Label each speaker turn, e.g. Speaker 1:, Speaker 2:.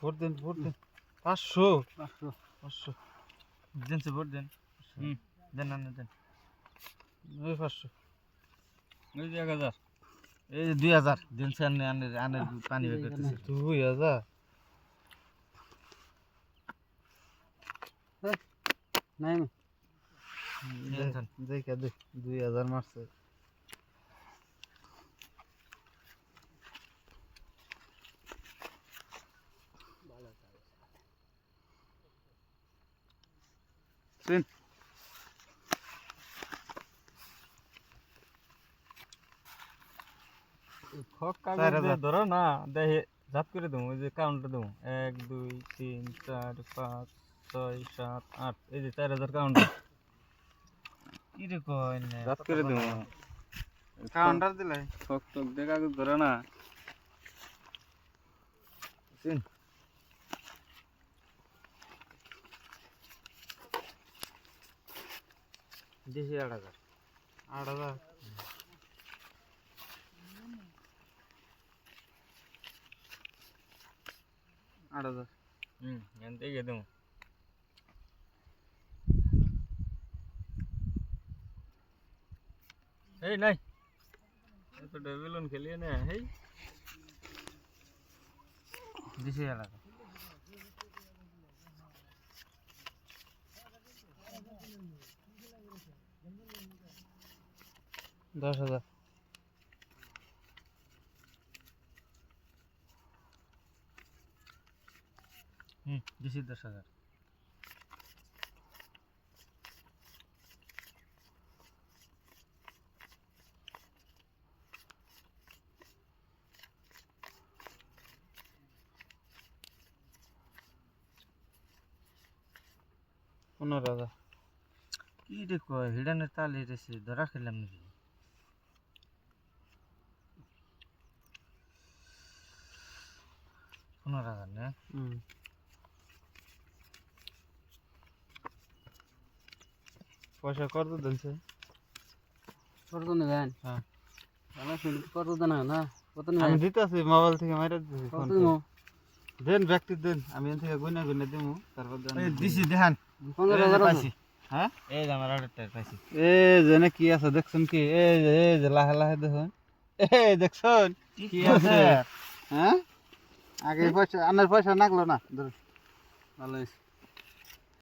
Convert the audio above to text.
Speaker 1: Vote দেন 500 দেন সে vote দেন দেন না দেন ওই 500
Speaker 2: ওই যে 1000
Speaker 1: এই যে 2000 দেন সে আনে পানি বের করতেছে 2000
Speaker 2: নাই
Speaker 1: দেন দেখে দে 2000 মারছে Sin.
Speaker 2: খক কাগজ ধরো না দেখে জাত করে দেবো ওই যে কাউন্টার দেবো 1 2 3 4 5 6 7 8 এই যে 4000 কাউন্টার
Speaker 1: কি রে কই না
Speaker 2: জাত করে দেবো
Speaker 1: কাউন্টার দিলাই
Speaker 2: খক টক দিয়ে কাগজ ধরো না
Speaker 1: Sin. দেশি 8000 8000 8000
Speaker 2: এনতে গিয়ে দেবো এই নাই তো ডেভিলন খেলিয়ে না এই
Speaker 1: দেশি 8000 10,000 দেশি 10,000 15,000 কি রে কয় হিডানের তালে রেছে ধরা খেলাম নাকি 15,000 না পয়সা কত দিনছে
Speaker 2: কত নে দেন
Speaker 1: হ্যাঁ
Speaker 2: আমার শুন কত দেন না কত নে
Speaker 1: আমি দিতাছি মোবাইল থেকে মাইরা দিতেছি
Speaker 2: কত দিমু
Speaker 1: দেন ব্যক্তি দেন আমি এখান থেকে গুনা দিমু তারপর দেন এই দিছি দেখান
Speaker 2: 15,000
Speaker 1: পাইছি হ্যাঁ এই যে আমার অর্ডারটা পাইছি এই যে না কি আছে দেখছেন কি এই যে লাহে লাহে দেখুন এই দেখছেন কি আছে হ্যাঁ আগে পয়সা আনার পয়সা নাগলো না ধরুন
Speaker 2: ভালো হইছে